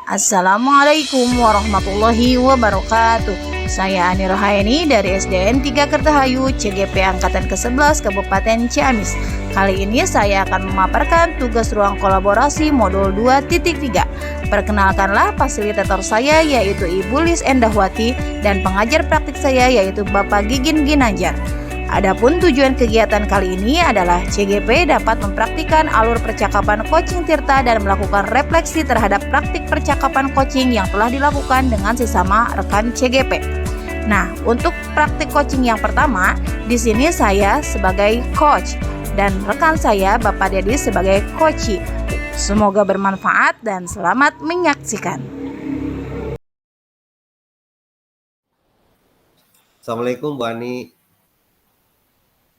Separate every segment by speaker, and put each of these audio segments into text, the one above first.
Speaker 1: Assalamualaikum warahmatullahi wabarakatuh. Saya Ani Rohaini dari SDN 3 Kertahayu, CGP Angkatan ke-11 Kabupaten Ciamis. Kali ini saya akan memaparkan tugas ruang kolaborasi modul 2.3. Perkenalkanlah fasilitator saya yaitu Ibu Lis Endahwati dan pengajar praktik saya yaitu Bapak Gigin Ginanjar. Adapun tujuan kegiatan kali ini adalah CGP dapat mempraktikkan alur percakapan coaching Tirta dan melakukan refleksi terhadap praktik percakapan coaching yang telah dilakukan dengan sesama rekan CGP. Nah, untuk praktik coaching yang pertama, di sini saya sebagai coach dan rekan saya Bapak Dedi sebagai coachee. Semoga bermanfaat dan selamat menyaksikan.
Speaker 2: Assalamualaikum Bu Ani.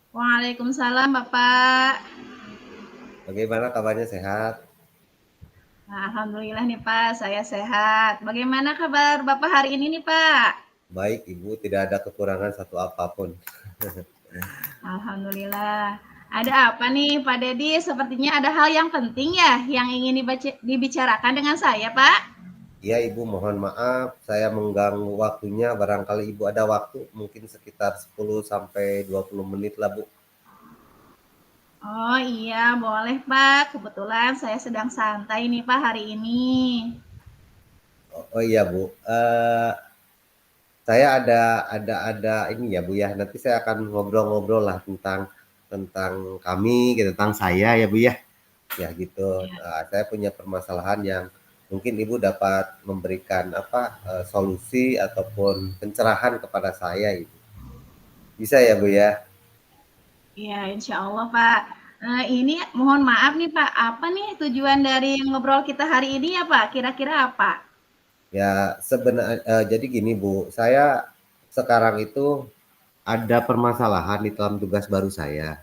Speaker 1: Waalaikumsalam Bapak.
Speaker 2: Bagaimana kabarnya, sehat?
Speaker 1: Alhamdulillah nih Pak, saya sehat. Bagaimana kabar Bapak hari ini nih Pak?
Speaker 2: Baik Ibu, tidak ada kekurangan satu apapun.
Speaker 1: Alhamdulillah. Ada apa nih Pak Dedi? Sepertinya ada hal yang penting ya yang ingin dibicarakan dengan saya Pak.
Speaker 2: Ya Ibu, mohon maaf saya mengganggu waktunya. Barangkali Ibu ada waktu mungkin sekitar 10 sampai 20 menit lah Bu.
Speaker 1: Oh iya boleh Pak, kebetulan saya sedang santai nih Pak hari ini.
Speaker 2: Oh iya Bu, saya ada ini ya Bu ya. Nanti saya akan ngobrol-ngobrol lah tentang kami, gitu, tentang saya ya Bu ya. Ya gitu.
Speaker 1: Ya.
Speaker 2: Saya punya permasalahan yang mungkin Ibu dapat memberikan solusi ataupun pencerahan kepada saya Ibu. Bisa ya Bu ya?
Speaker 1: Iya, insya Allah Pak. Ini mohon maaf nih Pak, apa nih tujuan dari ngobrol kita hari ini ya Pak? Kira-kira apa?
Speaker 2: Ya sebenarnya jadi gini Bu, saya sekarang itu ada permasalahan di dalam tugas baru saya.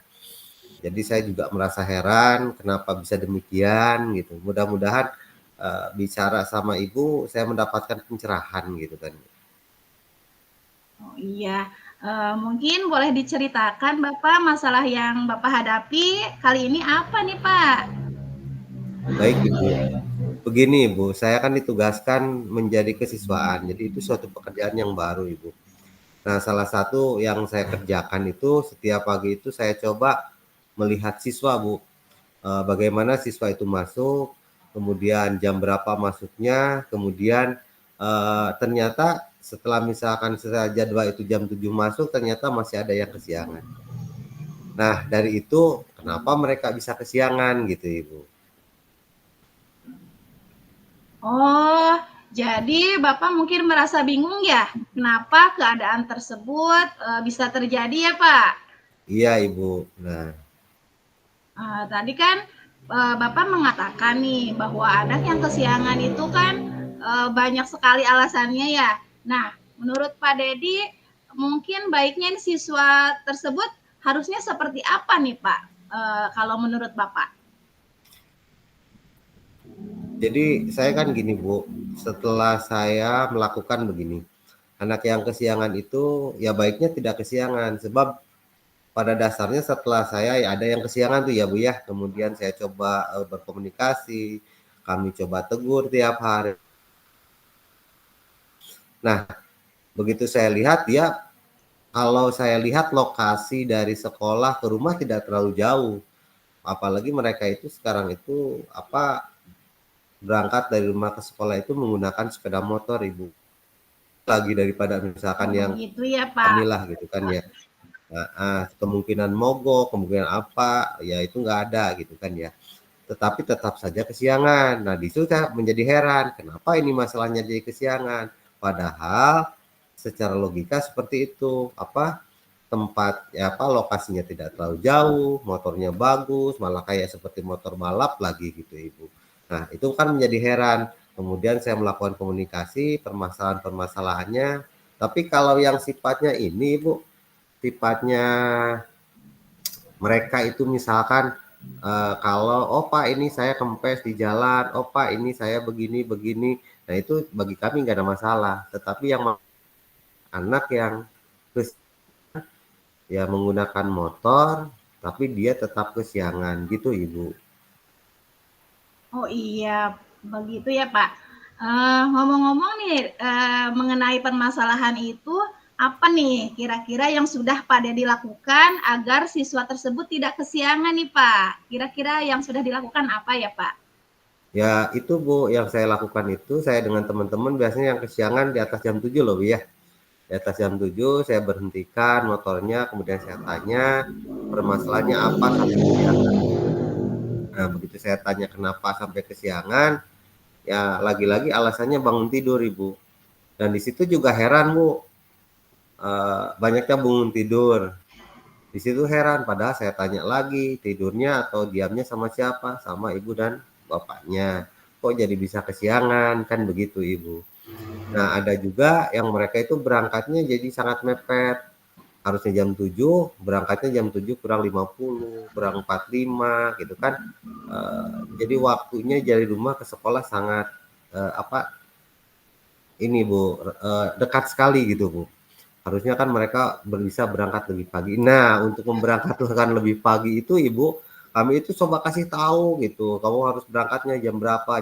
Speaker 2: Jadi saya juga merasa heran kenapa bisa demikian gitu. Mudah-mudahan bicara sama Ibu saya mendapatkan pencerahan gitu kan.
Speaker 1: Oh iya, mungkin boleh diceritakan Bapak masalah yang Bapak hadapi kali ini apa nih Pak?
Speaker 2: Baik Ibu. Begini Ibu, saya kan ditugaskan menjadi kesiswaan. Jadi itu suatu pekerjaan yang baru Ibu. Nah, salah satu yang saya kerjakan itu setiap pagi itu saya coba melihat siswa Bu. Bagaimana siswa itu masuk, kemudian jam berapa masuknya, kemudian ternyata setelah misalkan jadwal itu jam 7 masuk, ternyata masih ada yang kesiangan. Nah, dari itu kenapa mereka bisa kesiangan gitu Ibu.
Speaker 1: Oh, jadi Bapak mungkin merasa bingung ya, kenapa keadaan tersebut bisa terjadi ya Pak?
Speaker 2: Iya Ibu. Nah,
Speaker 1: Tadi kan Bapak mengatakan nih bahwa anak yang kesiangan itu kan banyak sekali alasannya ya. Nah, menurut Pak Dedi, mungkin baiknya siswa tersebut harusnya seperti apa nih Pak? Kalau menurut Bapak?
Speaker 2: jadi saya kan gini Bu, setelah saya melakukan begini, anak yang kesiangan itu ya baiknya tidak kesiangan, sebab pada dasarnya setelah saya ya ada yang kesiangan tuh ya Bu ya, kemudian saya coba berkomunikasi, kami coba tegur tiap hari. Nah, begitu saya lihat dia, kalau saya lihat lokasi dari sekolah ke rumah tidak terlalu jauh, apalagi mereka itu sekarang itu berangkat dari rumah ke sekolah itu menggunakan sepeda motor Ibu, lagi daripada misalkan
Speaker 1: Oh
Speaker 2: yang
Speaker 1: begitu ya Pak.
Speaker 2: kami lah gitu kan ya. Nah, kemungkinan mogok, kemungkinan apa, ya itu nggak ada gitu kan ya. Tetapi tetap saja kesiangan. Nah, di situ saya menjadi heran, kenapa ini masalahnya jadi kesiangan? Padahal secara logika seperti itu, tempat ya lokasinya tidak terlalu jauh, motornya bagus, malah kayak seperti motor balap lagi gitu Ibu. Nah, itu kan menjadi heran. Kemudian saya melakukan komunikasi permasalahan-permasalahannya. Tapi kalau yang sifatnya ini Ibu, sifatnya mereka itu misalkan kalau oh Pak ini saya kempes di jalan, oh Pak ini saya begini, nah itu bagi kami nggak ada masalah. Tetapi yang anak yang ya menggunakan motor, tapi dia tetap kesiangan gitu Ibu.
Speaker 1: Oh iya, begitu ya Pak. Ngomong-ngomong nih, mengenai permasalahan itu, apa nih kira-kira yang sudah Pak Dedi lakukan agar siswa tersebut tidak kesiangan nih, Pak? Kira-kira yang sudah dilakukan apa ya, Pak?
Speaker 2: Ya itu Bu, yang saya lakukan itu saya dengan teman-teman biasanya yang kesiangan di atas jam 7 loh Bu ya. Di atas jam 7 saya berhentikan motornya, kemudian saya tanya permasalahannya apa sampai kesiangan. Nah, begitu saya tanya kenapa sampai kesiangan, ya lagi-lagi alasannya bangun tidur Ibu. Dan di situ juga heran Bu, banyaknya bangun tidur. Di situ heran, padahal saya tanya lagi tidurnya atau diamnya sama siapa? Sama ibu dan bapaknya. Kok jadi bisa kesiangan? Kan begitu ibu. Nah ada juga yang mereka itu berangkatnya jadi sangat mepet. Harusnya jam 7, berangkatnya jam 7 kurang 50, kurang 45 gitu kan. Jadi waktunya dari rumah ke sekolah sangat ini Bu, dekat sekali gitu Bu. Harusnya kan mereka bisa berangkat lebih pagi. Nah, untuk memberangkatkan lebih pagi itu Ibu, kami itu coba kasih tahu gitu, kamu harus berangkatnya jam berapa,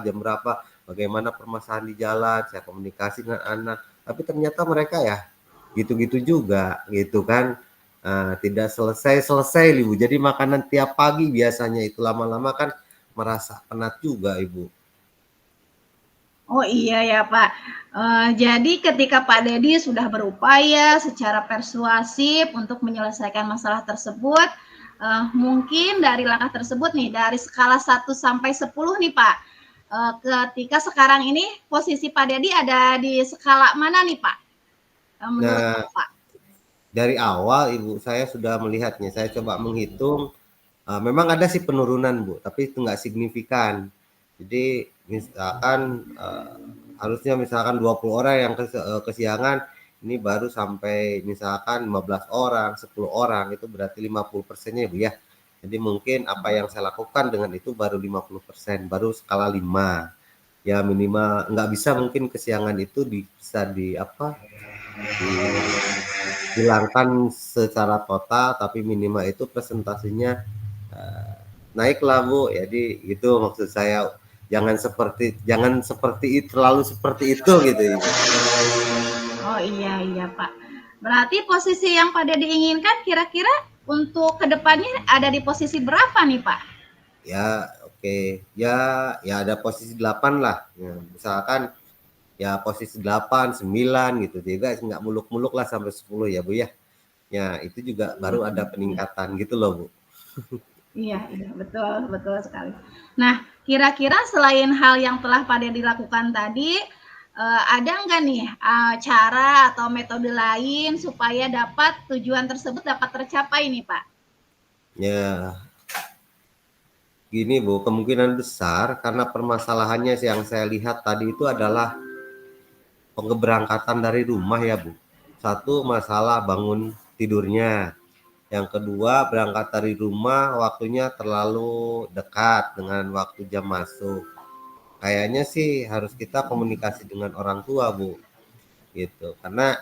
Speaker 2: bagaimana permasalahan di jalan, saya komunikasi dengan anak. Tapi ternyata mereka ya gitu-gitu juga gitu kan. Tidak selesai-selesai Ibu. Jadi makanan tiap pagi biasanya itu lama-lama kan merasa penat juga Ibu.
Speaker 1: Oh iya ya Pak. Jadi ketika Pak Dedi sudah berupaya secara persuasif untuk menyelesaikan masalah tersebut, mungkin dari langkah tersebut nih, dari skala 1 sampai 10 nih Pak, ketika sekarang ini posisi Pak Dedi ada di skala mana nih Pak, menurut
Speaker 2: Nah,
Speaker 1: Bapak?
Speaker 2: dari awal Ibu saya sudah melihatnya, saya coba menghitung. Memang ada sih penurunan Bu, tapi itu nggak signifikan. Jadi misalkan harusnya misalkan 20 orang yang kesiangan, ini baru sampai misalkan 15 orang, 10 orang, itu berarti 50%-nya Bu ya. Jadi mungkin apa yang saya lakukan dengan itu baru 50%, baru skala 5. Ya minimal nggak bisa mungkin kesiangan itu bisa di apa dihilangkan secara total, tapi minimal itu presentasinya naiklah Bu. Jadi itu maksud saya, jangan seperti itu, terlalu seperti itu gitu Ibu.
Speaker 1: Oh iya iya Pak. Berarti posisi yang Pak Dedi inginkan kira-kira untuk kedepannya ada di posisi berapa nih Pak?
Speaker 2: Ya oke, ya ya ada posisi 8 lah. Ya, misalkan ya posisi 8 9 gitu. Juga nggak muluk-muluk lah sampai 10 ya Bu ya. Ya itu juga baru ada peningkatan gitu loh Bu.
Speaker 1: Iya, iya, betul, betul sekali. Nah, kira-kira selain hal yang telah Pak Dedi lakukan tadi, ada nggak nih cara atau metode lain supaya dapat tujuan tersebut dapat tercapai nih Pak?
Speaker 2: Ya gini Bu, kemungkinan besar karena permasalahannya yang saya lihat tadi itu adalah pengeberangkatan dari rumah ya Bu. Satu masalah bangun tidurnya. Yang kedua berangkat dari rumah waktunya terlalu dekat dengan waktu jam masuk. Kayaknya sih harus kita komunikasi dengan orang tua Bu. Gitu. Karena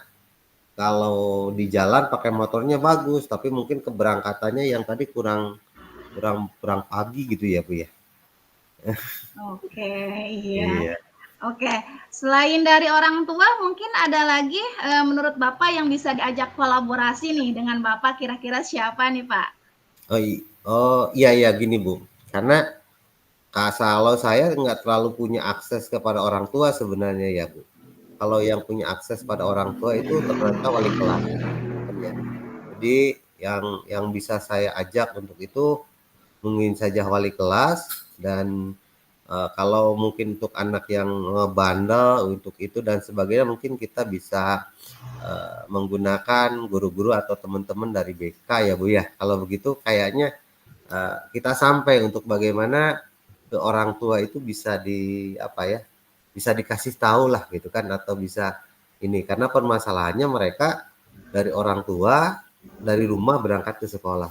Speaker 2: kalau di jalan pakai motornya bagus, tapi mungkin keberangkatannya yang tadi kurang kurang kurang pagi gitu ya Bu ya.
Speaker 1: Oke, iya.
Speaker 2: Iya.
Speaker 1: Oke, selain dari orang tua, mungkin ada lagi menurut Bapak yang bisa diajak kolaborasi nih dengan Bapak kira-kira siapa nih Pak?
Speaker 2: Oh iya iya gini Bu. Karena kalau saya nggak terlalu punya akses kepada orang tua sebenarnya ya Bu. Kalau yang punya akses pada orang tua itu ternyata wali kelas kan ya. Jadi yang bisa saya ajak untuk itu mungkin saja wali kelas dan kalau mungkin untuk anak yang bandel untuk itu dan sebagainya mungkin kita bisa menggunakan guru-guru atau teman-teman dari BK ya Bu ya. Kalau begitu kayaknya kita sampai untuk bagaimana ke orang tua itu bisa apa ya, bisa dikasih tahu lah gitu kan atau bisa ini karena permasalahannya mereka dari orang tua dari rumah berangkat ke sekolah.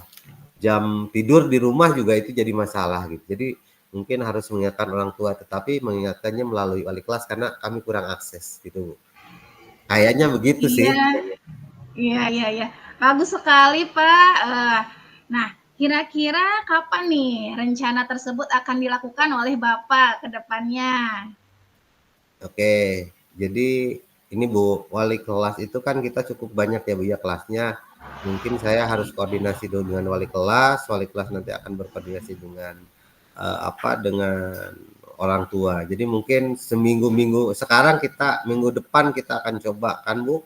Speaker 2: Jam tidur di rumah juga itu jadi masalah gitu. Jadi mungkin harus mengingatkan orang tua tetapi mengingatkannya melalui wali kelas karena kami kurang akses gitu. Kayaknya begitu sih.
Speaker 1: Iya, iya, iya, iya. Bagus sekali, Pak. Nah, kira-kira kapan nih rencana tersebut akan dilakukan oleh Bapak ke depannya?
Speaker 2: Oke, jadi ini Bu, wali kelas itu kan kita cukup banyak ya Bu ya kelasnya. Mungkin saya harus koordinasi dulu dengan wali kelas nanti akan berkoordinasi dengan dengan orang tua. Jadi mungkin seminggu-minggu sekarang minggu depan kita akan coba kan Bu.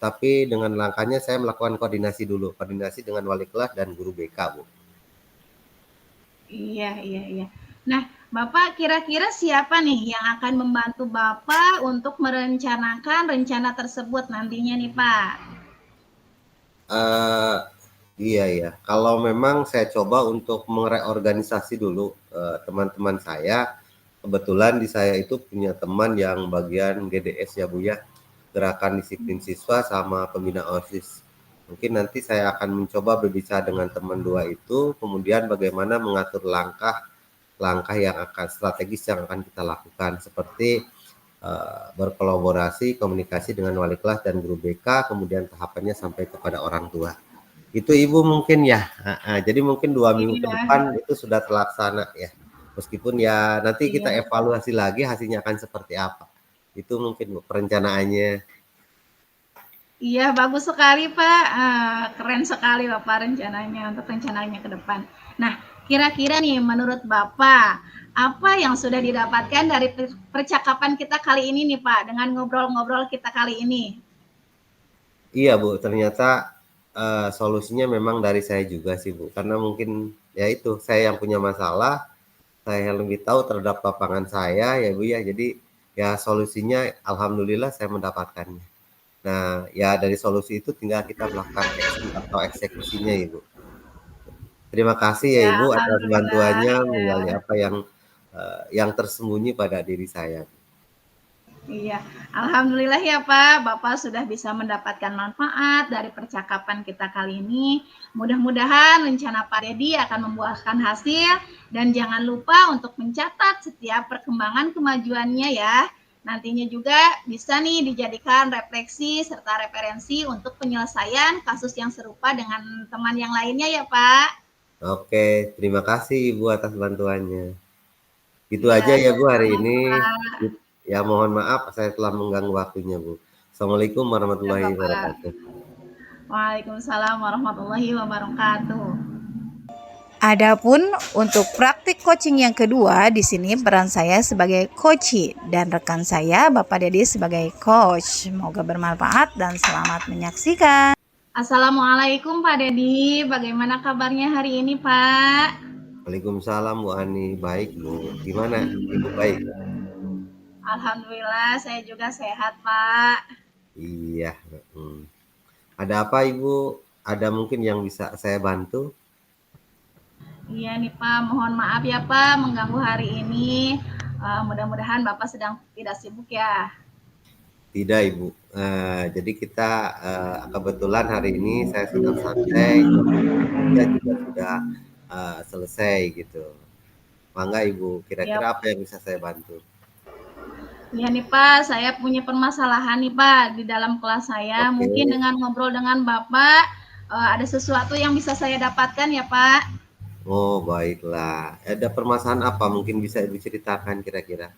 Speaker 2: Tapi dengan langkahnya saya melakukan koordinasi dulu, koordinasi dengan wali kelas dan guru BK Bu.
Speaker 1: Iya, iya, iya. Nah, Bapak kira-kira siapa nih yang akan membantu Bapak untuk merencanakan rencana tersebut nantinya nih, Pak?
Speaker 2: Eh iya ya. Kalau memang saya coba untuk mereorganisasi dulu teman-teman saya. Kebetulan di saya itu punya teman yang bagian GDS ya Bu ya, Gerakan Disiplin Siswa sama Pembina OSIS. Mungkin nanti saya akan mencoba berbicara dengan teman dua itu, kemudian bagaimana mengatur langkah yang akan strategis yang akan kita lakukan seperti berkolaborasi, komunikasi dengan wali kelas dan guru BK, kemudian tahapannya sampai kepada orang tua. Itu Ibu mungkin ya. Jadi mungkin 2 minggu ke
Speaker 1: Iya,
Speaker 2: depan itu sudah terlaksana ya. Meskipun ya nanti kita
Speaker 1: iya.
Speaker 2: evaluasi lagi hasilnya akan seperti apa. Itu mungkin Bu, perencanaannya.
Speaker 1: Iya, bagus sekali, Pak. Keren sekali Bapak rencananya untuk rencananya ke depan. Nah, kira-kira nih menurut Bapak, apa yang sudah didapatkan dari percakapan kita kali ini nih, Pak, dengan ngobrol-ngobrol kita kali ini?
Speaker 2: Iya Bu, ternyata solusinya memang dari saya juga sih Bu. Karena mungkin ya itu saya yang punya masalah, saya yang lebih tahu terhadap lapangan saya ya Bu ya. Jadi ya solusinya alhamdulillah saya mendapatkannya. Nah, ya dari solusi itu tinggal kita melakukan action atau eksekusinya Ibu. Terima kasih ya
Speaker 1: Ya,
Speaker 2: Ibu atas
Speaker 1: alhamdulillah.
Speaker 2: bantuannya menggali
Speaker 1: Ya.
Speaker 2: apa yang tersembunyi pada diri saya.
Speaker 1: Iya, alhamdulillah ya Pak, Bapak sudah bisa mendapatkan manfaat dari percakapan kita kali ini. Mudah-mudahan rencana Pak Dedi akan membuahkan hasil dan jangan lupa untuk mencatat setiap perkembangan kemajuannya ya. Nantinya juga bisa nih dijadikan refleksi serta referensi untuk penyelesaian kasus yang serupa dengan teman yang lainnya ya Pak.
Speaker 2: Oke, terima kasih Ibu atas bantuannya. Itu
Speaker 1: Iya,
Speaker 2: aja ya Bu hari
Speaker 1: sama-sama
Speaker 2: ini.
Speaker 1: Pak.
Speaker 2: Ya mohon maaf saya telah mengganggu waktunya Bu. Assalamualaikum
Speaker 1: Ya
Speaker 2: warahmatullahi
Speaker 1: Bapak.
Speaker 2: wabarakatuh.
Speaker 1: Waalaikumsalam warahmatullahi wabarakatuh.
Speaker 3: Adapun untuk praktik coaching yang kedua, di sini peran saya sebagai coach dan rekan saya Bapak Dedi sebagai coach. Semoga bermanfaat dan selamat menyaksikan.
Speaker 1: Assalamualaikum Pak Dedi, bagaimana kabarnya hari ini Pak?
Speaker 2: Waalaikumsalam Bu Ani. Baik Bu. Gimana Ibu baik?
Speaker 1: Alhamdulillah saya juga sehat Pak.
Speaker 2: Iya. Ada apa Ibu? Ada mungkin yang bisa saya bantu?
Speaker 1: Iya nih Pak, mohon maaf ya Pak mengganggu hari ini. Mudah-mudahan Bapak sedang tidak sibuk ya.
Speaker 2: Tidak Ibu. Jadi kita kebetulan hari ini saya sedang santai, kerja juga sudah selesai gitu. Mangga Ibu, kira-kira
Speaker 1: Ya,
Speaker 2: apa yang bisa saya bantu?
Speaker 1: ya nih Pak, saya punya permasalahan nih Pak di dalam kelas saya.
Speaker 2: Oke.
Speaker 1: Mungkin dengan ngobrol dengan Bapak ada sesuatu yang bisa saya dapatkan ya Pak.
Speaker 2: Oh, baiklah. Ada permasalahan apa mungkin bisa Ibu ceritakan kira-kira?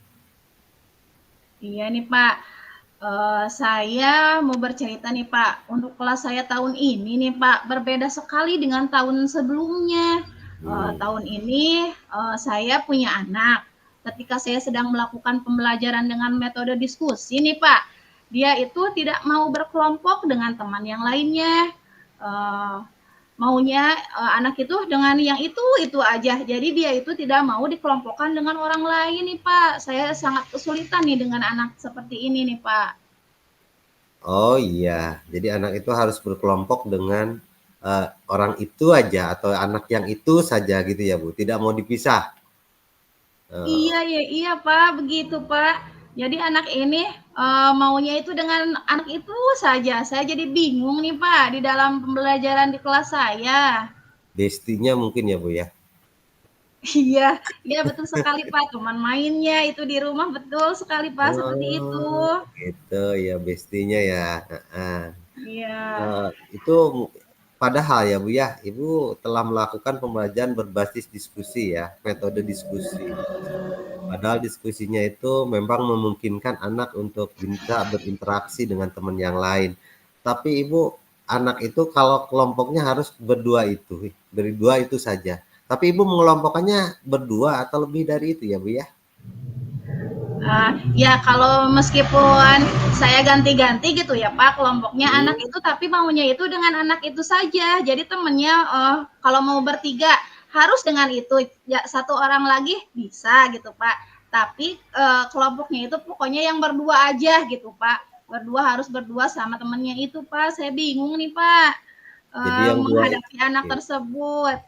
Speaker 1: Iya nih Pak, saya mau bercerita nih Pak, untuk kelas saya tahun ini nih Pak, berbeda sekali dengan tahun sebelumnya.
Speaker 2: Hmm.
Speaker 1: Tahun ini saya punya anak. Ketika saya sedang melakukan pembelajaran dengan metode diskusi nih Pak, dia itu tidak mau berkelompok dengan teman yang lainnya. Eh, Maunya anak itu dengan yang itu aja. Jadi dia itu tidak mau dikelompokkan dengan orang lain nih Pak. Saya sangat kesulitan nih dengan anak seperti ini nih Pak.
Speaker 2: Oh iya, jadi anak itu harus berkelompok dengan orang itu aja atau anak yang itu saja gitu ya Bu, tidak mau dipisah. Eh,
Speaker 1: Iya ya, iya Pak, begitu Pak. Jadi anak ini maunya itu dengan anak itu saja. Saya jadi bingung nih Pak di dalam pembelajaran di kelas saya.
Speaker 2: Bestinya mungkin ya Bu ya.
Speaker 1: Iya, iya betul sekali Pak. Teman mainnya itu di rumah betul sekali Pak seperti itu.
Speaker 2: Oh, gitu ya bestinya ya. Heeh.
Speaker 1: Iya.
Speaker 2: Itu padahal ya Bu ya, Ibu telah melakukan pembelajaran berbasis diskusi ya, metode diskusi. Padahal diskusinya itu memang memungkinkan anak untuk bisa berinteraksi dengan teman yang lain. Tapi Ibu, anak itu kalau kelompoknya harus berdua itu saja. Tapi Ibu mengelompokkannya berdua atau lebih dari itu ya Bu ya?
Speaker 1: Ya kalau meskipun saya ganti-ganti gitu ya Pak kelompoknya anak
Speaker 2: Hmm.
Speaker 1: itu, tapi maunya itu dengan anak itu saja. Jadi temennya kalau mau bertiga harus dengan itu, ya satu orang lagi bisa gitu Pak. Tapi kelompoknya itu pokoknya yang berdua aja gitu Pak. Harus berdua sama temennya itu Pak. Saya bingung nih Pak
Speaker 2: Jadi yang dua
Speaker 1: menghadapi anak
Speaker 2: oke.
Speaker 1: tersebut.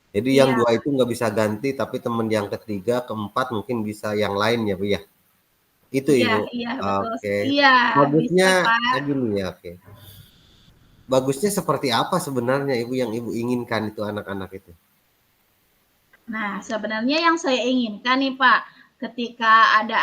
Speaker 2: Jadi yang
Speaker 1: Iya,
Speaker 2: dua itu nggak bisa ganti, tapi teman yang ketiga, keempat mungkin bisa yang lain ya Bu ya? Itu
Speaker 1: iya,
Speaker 2: Ibu.
Speaker 1: iya betul.
Speaker 2: Oke.
Speaker 1: Iya,
Speaker 2: Bagusnya
Speaker 1: bisa Pak.
Speaker 2: gini ya, oke. Bagusnya seperti apa sebenarnya Ibu yang Ibu inginkan itu anak-anak itu?
Speaker 1: Nah, sebenarnya yang saya inginkan nih Pak, ketika ada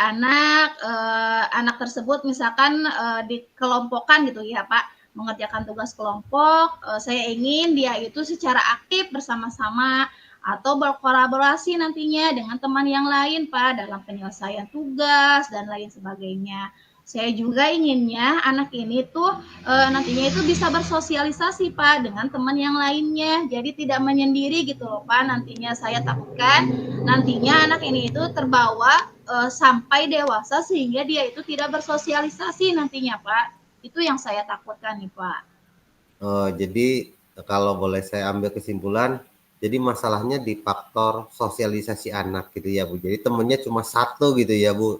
Speaker 1: anak tersebut misalkan dikelompokkan gitu ya Pak, mengerjakan tugas kelompok, saya ingin dia itu secara aktif bersama-sama atau berkolaborasi nantinya dengan teman yang lain Pak dalam penyelesaian tugas dan lain sebagainya. Saya juga inginnya anak ini tuh nantinya itu bisa bersosialisasi Pak dengan teman yang lainnya. Jadi tidak menyendiri gitu loh Pak. Nantinya saya takutkan nantinya anak ini itu terbawa sampai dewasa sehingga dia itu tidak bersosialisasi nantinya Pak. Itu yang saya takutkan nih Pak.
Speaker 2: Jadi kalau boleh saya ambil kesimpulan, jadi masalahnya di faktor sosialisasi anak gitu ya Bu. Jadi temennya cuma satu gitu ya Bu.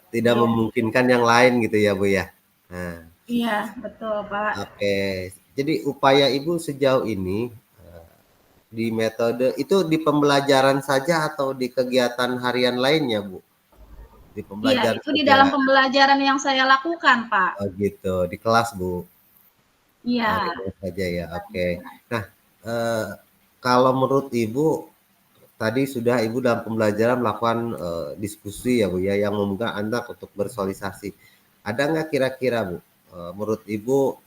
Speaker 2: Tidak
Speaker 1: Iya,
Speaker 2: memungkinkan yang lain gitu ya Bu ya. Nah,
Speaker 1: iya betul Pak.
Speaker 2: oke. Jadi upaya Ibu sejauh ini di metode itu di pembelajaran saja atau di kegiatan harian lainnya Bu? Di
Speaker 1: Iya,
Speaker 2: pembelajaran
Speaker 1: itu di
Speaker 2: saja.
Speaker 1: dalam pembelajaran yang saya lakukan Pak.
Speaker 2: Oh gitu, di kelas Bu. Oh, di
Speaker 1: Iya.
Speaker 2: kelas saja ya. Oke. Nah, eh, kalau menurut Ibu tadi sudah Ibu dalam pembelajaran melakukan diskusi ya Bu ya yang membuka anak untuk bersosialisasi. Ada nggak kira-kira Bu, menurut Ibu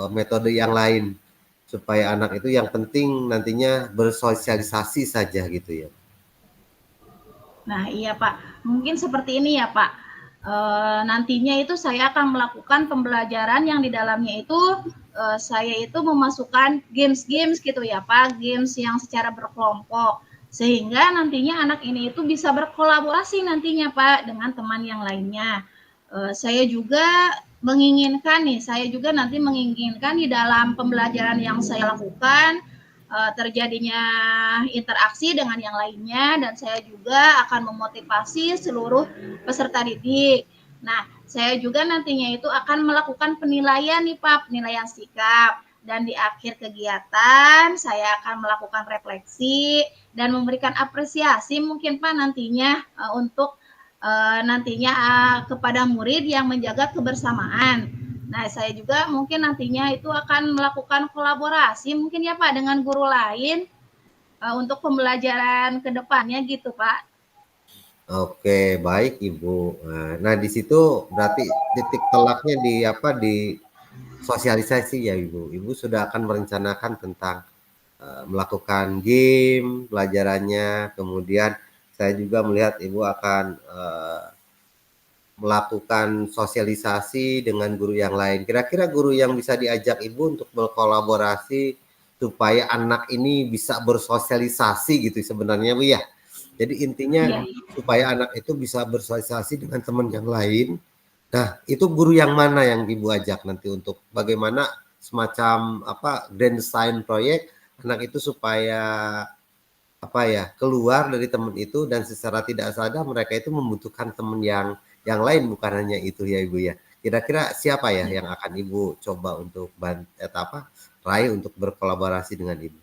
Speaker 2: metode yang lain supaya anak itu yang penting nantinya bersosialisasi saja gitu ya?
Speaker 1: Nah, iya Pak. Mungkin seperti ini ya Pak. Nantinya itu saya akan melakukan pembelajaran yang di dalamnya itu saya itu memasukkan games-games gitu ya Pak, games yang secara berkelompok. Sehingga nantinya anak ini itu bisa berkolaborasi nantinya Pak dengan teman yang lainnya. Saya juga saya juga nanti menginginkan di dalam pembelajaran yang saya lakukan terjadinya interaksi dengan yang lainnya dan saya juga akan memotivasi seluruh peserta didik. Nah, saya juga nantinya itu akan melakukan penilaian nih Pak, penilaian sikap dan di akhir kegiatan saya akan melakukan refleksi dan memberikan apresiasi mungkin Pak nantinya untuk nantinya kepada murid yang menjaga kebersamaan. Nah, saya juga mungkin nantinya itu akan melakukan kolaborasi mungkin ya Pak dengan guru lain untuk pembelajaran ke depannya gitu Pak.
Speaker 2: Oke, baik Ibu. Nah, di situ berarti titik telaknya di apa di sosialisasi ya Ibu. Ibu sudah akan merencanakan tentang melakukan game pelajarannya. Kemudian saya juga melihat Ibu akan melakukan sosialisasi dengan guru yang lain. Kira-kira guru yang bisa diajak Ibu untuk berkolaborasi supaya anak ini bisa bersosialisasi gitu sebenarnya Bu ya. Jadi intinya
Speaker 1: Iya,
Speaker 2: supaya anak itu bisa bersosialisasi dengan teman yang lain. Nah, itu guru yang mana yang Ibu ajak nanti untuk bagaimana semacam apa grand design proyek anak itu supaya apa ya keluar dari teman itu dan secara tidak sadar mereka itu membutuhkan teman yang lain bukan hanya itu ya Ibu ya. Kira-kira siapa ya
Speaker 1: iya.
Speaker 2: yang akan Ibu coba untuk raih untuk berkolaborasi dengan Ibu?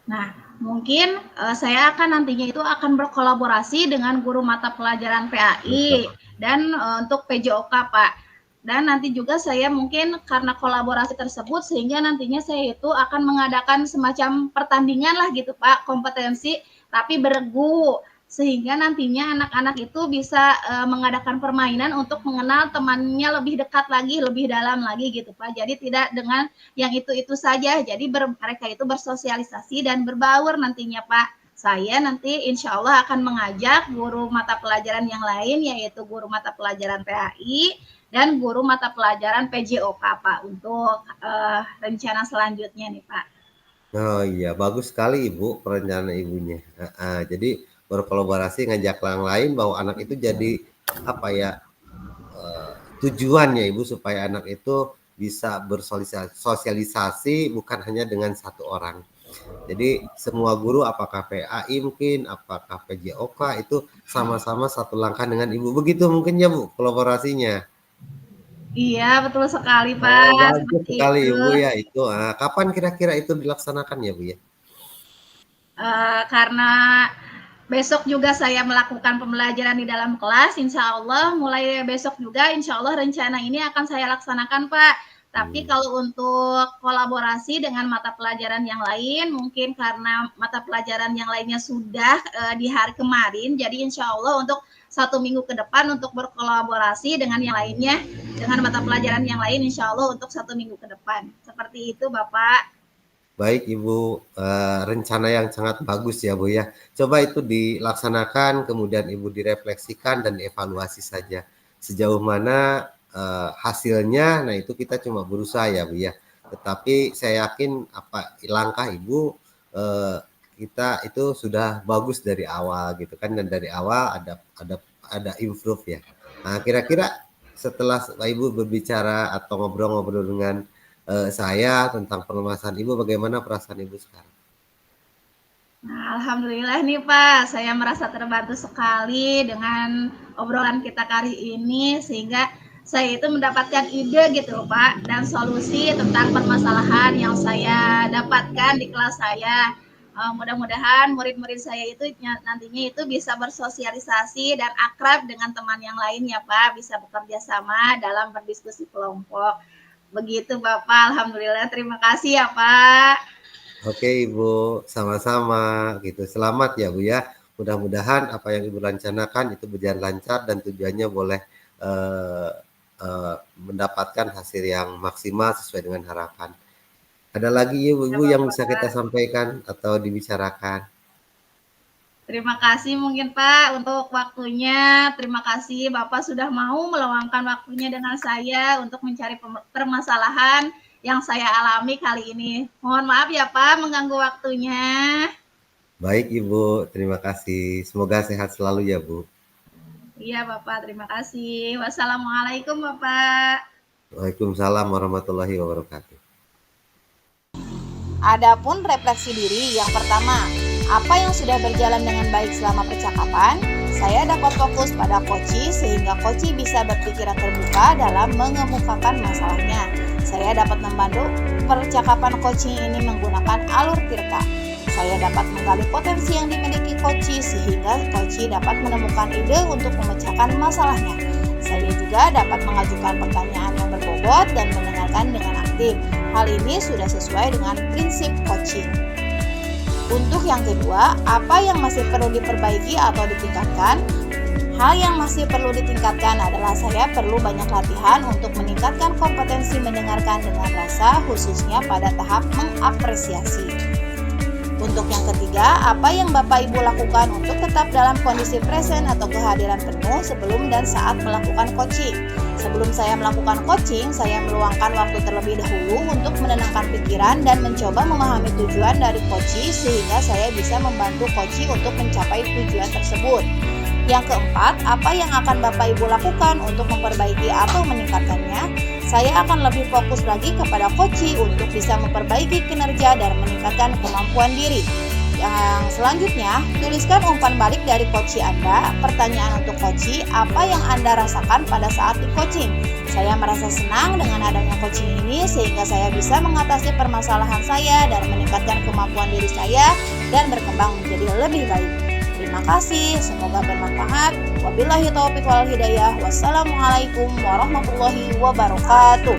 Speaker 1: Nah, mungkin saya akan nantinya itu akan berkolaborasi dengan guru mata pelajaran PAI
Speaker 2: Betul.
Speaker 1: dan untuk PJOK Pak. Dan nanti juga saya mungkin karena kolaborasi tersebut sehingga nantinya saya itu akan mengadakan semacam pertandingan lah gitu Pak, kompetensi tapi bergu sehingga nantinya anak-anak itu bisa mengadakan permainan untuk mengenal temannya lebih dekat lagi, lebih dalam lagi gitu Pak. Jadi tidak dengan yang itu saja. Jadi mereka itu bersosialisasi dan berbaur nantinya Pak saya nanti insya Allah akan mengajak guru mata pelajaran yang lain, yaitu guru mata pelajaran PAI dan guru mata pelajaran PJOK, Pak, untuk rencana selanjutnya nih, Pak.
Speaker 2: Oh iya, bagus sekali Ibu perencanaan Ibunya. Jadi berkolaborasi ngajak yang lain bahwa anak itu jadi apa ya, tujuannya Ibu supaya anak itu bisa bersosialisasi bukan hanya dengan satu orang. Jadi semua guru apakah PAI mungkin, apakah PJOK itu sama-sama satu langkah dengan Ibu. Begitu mungkin ya Bu kolaborasinya.
Speaker 1: Iya, betul sekali,
Speaker 2: Oh,
Speaker 1: Pak,
Speaker 2: bagus
Speaker 1: seperti
Speaker 2: sekali
Speaker 1: itu.
Speaker 2: Ibu ya itu. Kapan kira-kira itu dilaksanakan ya Bu ya?
Speaker 1: Karena besok juga saya melakukan pembelajaran di dalam kelas, insya Allah mulai besok juga insya Allah rencana ini akan saya laksanakan, Pak. Tapi kalau untuk kolaborasi dengan mata pelajaran yang lain, mungkin karena mata pelajaran yang lainnya sudah di hari kemarin, jadi insya Allah untuk 1 minggu ke depan untuk berkolaborasi dengan yang lainnya, dengan mata pelajaran yang lain insya Allah untuk 1 minggu ke depan. Seperti itu, Bapak.
Speaker 2: Baik Ibu, rencana yang sangat bagus ya Bu ya. Coba itu dilaksanakan, kemudian Ibu direfleksikan dan dievaluasi saja. Sejauh mana hasilnya, nah itu kita cuma berusaha ya Bu ya. Tetapi saya yakin apa langkah Ibu kita itu sudah bagus dari awal gitu kan, dan dari awal ada improve ya. Nah kira-kira setelah Ibu berbicara atau ngobrol-ngobrol dengan saya tentang permasalahan Ibu, bagaimana perasaan Ibu sekarang?
Speaker 1: Nah, alhamdulillah nih Pak, saya merasa terbantu sekali dengan obrolan kita kali ini, sehingga saya itu mendapatkan ide gitu Pak, dan solusi tentang permasalahan yang saya dapatkan di kelas saya. Mudah-mudahan murid-murid saya itu nantinya itu bisa bersosialisasi dan akrab dengan teman yang lain ya Pak, bisa bekerja sama dalam berdiskusi kelompok. Begitu Bapak, alhamdulillah, terima kasih ya Pak.
Speaker 2: Oke Ibu, sama-sama gitu. Selamat ya Bu ya. Mudah-mudahan apa yang Ibu rencanakan itu berjalan lancar dan tujuannya boleh mendapatkan hasil yang maksimal sesuai dengan harapan. Ada lagi Ibu yang bisa kita sampaikan atau dibicarakan?
Speaker 1: Terima kasih mungkin Pak untuk waktunya. Terima kasih Bapak sudah mau meluangkan waktunya dengan saya untuk mencari permasalahan yang saya alami kali ini. Mohon maaf ya Pak mengganggu waktunya.
Speaker 2: Baik Ibu, terima kasih. Semoga sehat selalu ya Bu.
Speaker 1: Iya Bapak, terima kasih. Wassalamualaikum Bapak.
Speaker 2: Waalaikumsalam warahmatullahi wabarakatuh.
Speaker 3: Adapun refleksi diri yang pertama, apa yang sudah berjalan dengan baik selama percakapan? Saya dapat fokus pada Koci sehingga Koci bisa berpikiran terbuka dalam mengemukakan masalahnya. Saya dapat membantu percakapan Koci ini menggunakan alur tirta. Saya dapat menggali potensi yang dimiliki Koci sehingga Koci dapat menemukan ide untuk memecahkan masalahnya. Saya juga dapat mengajukan pertanyaan yang berbobot dan mendengarkan dengan aktif. Hal ini sudah sesuai dengan prinsip coaching. Untuk yang kedua, apa yang masih perlu diperbaiki atau ditingkatkan? Hal yang masih perlu ditingkatkan adalah saya perlu banyak latihan untuk meningkatkan kompetensi mendengarkan dengan rasa, khususnya pada tahap mengapresiasi. Untuk yang ketiga, apa yang Bapak Ibu lakukan untuk tetap dalam kondisi present atau kehadiran penuh sebelum dan saat melakukan coaching? Sebelum saya melakukan coaching, saya meluangkan waktu terlebih dahulu untuk menenangkan pikiran dan mencoba memahami tujuan dari coaching sehingga saya bisa membantu coaching untuk mencapai tujuan tersebut. Yang keempat, apa yang akan Bapak Ibu lakukan untuk memperbaiki atau meningkatkannya? Saya akan lebih fokus lagi kepada coaching untuk bisa memperbaiki kinerja dan meningkatkan kemampuan diri. Yang selanjutnya, tuliskan umpan balik dari coaching Anda. Pertanyaan untuk coaching, apa yang Anda rasakan pada saat di coaching? Saya merasa senang dengan adanya coaching ini sehingga saya bisa mengatasi permasalahan saya dan meningkatkan kemampuan diri saya dan berkembang menjadi lebih baik. Terima kasih, semoga bermanfaat. Wabillahi taufiq wal hidayah. Wassalamualaikum warahmatullahi wabarakatuh.